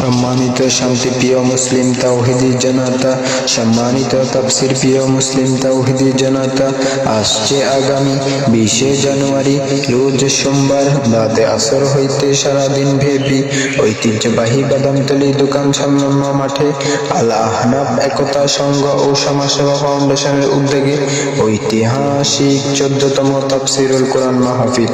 সম্মানিত শান্তিপ্রিয় মুসলিম তাওহীদি জনতা, সম্মানিত তাফসীর প্রিয় মুসলিম তাওহীদি জনতা, আসছে আগামী 20 জানুয়ারি রোজ সোমবার রাতে আসর হইতে সারাদিন ব্যাপী ঐতিহ্যবাহী বাদামতলী দোকান সংলগ্ন মাঠে আল আহনাফ একতা সংঘ ও সমাজসেবা ফাউন্ডেশনের উদ্যোগে ঐতিহাসিক 14তম তাফসীরুল কোরআন মাহফিল।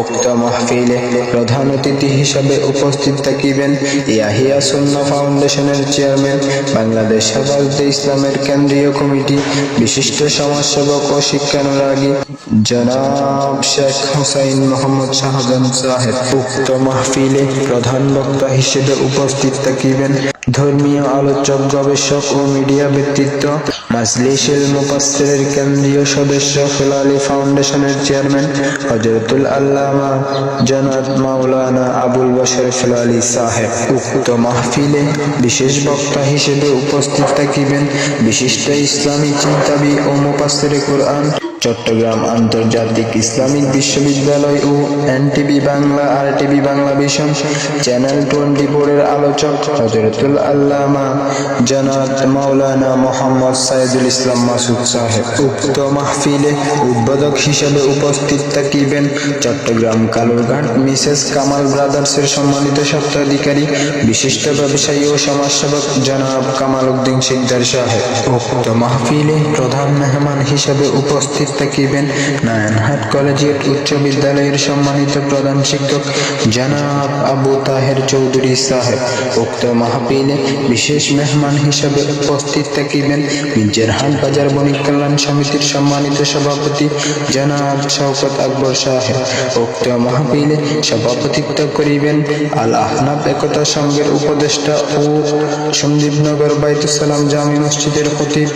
উক্ত মাহফিলে প্রধান অতিথি হিসাবে উপস্থিত থাকিবেন ইয়াহিয়া সুন্নাহ ফাউন্ডেশনের চেয়ারম্যান, বাংলাদেশ হেফাজতে ইসলামের কেন্দ্রীয় কমিটি বিশিষ্ট সমাজসেবক ও শিক্ষানুরাগী জনাব শেখ হুসাইন মোহাম্মদ শাহজাহান সাহেব। উক্ত মাহফিলে প্রধান বক্তা হিসেবে উপস্থিত থাকিবেন ধর্মীয় আলোচক, গবেষক ও মিডিয়া ব্যক্তিত্ব, মাজলিসুল মুফাসসিরের কেন্দ্রীয় সদস্য, ফিলালি ফাউন্ডেশনের চেয়ারম্যান হযরতুল আল্লামা জনাব মাওলানা আবুল বশর ফিলালি সাহেব। উক্ত মাহফিলে বিশেষ বক্তা হিসেবে উপস্থিত থাকিবেন বিশিষ্ট ইসলামী চিন্তাবিদ ও মুফাসসিরে কুরআন, চট্টগ্রাম আন্তর্জাতিক ইসলামিক বিশ্ববিদ্যালয় ও NTV Bangla, RTV Banglavision, channel 24 এর আলোচক হযরতুল আল্লামা জনাব মাওলানা মোহাম্মদ সাইদুল ইসলাম মাসুদ সাহেব। উক্ত মাহফিলে উদ্বোধক হিসেবে উপস্থিত থাকিবেন চট্টগ্রাম কালুরঘাট মিসেস কামাল ব্রাদার্সের সম্মানিত স্বত্বাধিকারী বিশিষ্ট ব্যবসায়ী ও সমাজসেবক জনাব কামাল উদ্দিন শিকদার সাহেব। উক্ত মাহফিলে প্রধান মেহমান হিসেবে উপস্থিত থাকিবেন নারায়ণহাট কলেজিয়েট উচ্চ বিদ্যালয়ের সম্মানিত প্রধান শিক্ষক জনাব আবু তাহের চৌধুরী সাহেব। উক্ত মাহফিলে বিশেষ মেহমান হিসেবে উপস্থিত থাকিবেন মির্জারহাট বাজার বণিক কল্যাণ সমিতির সম্মানিত সভাপতি জনাব শওকত আকবর সাহেব। উক্ত মাহফিলে সভাপতিত্ব করিবেন আল আহনাফ একতা সংঘের উপদেষ্টা ও সন্দীপনগর বাইতুসালাম জামি মসজিদের খতিব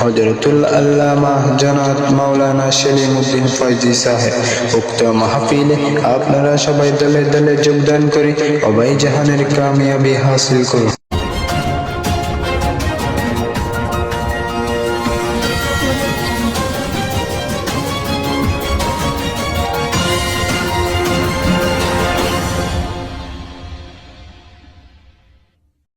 হযরতুল আল্লামা জনাব মাওলানা সেলিম উদ্দিন ফয়জি সাহেব। উক্ত মাহফিলে আপনারা সবাই দলে দলে যোগদান করে অবাই জাহানের কামিয়াবি হাসিল করুন।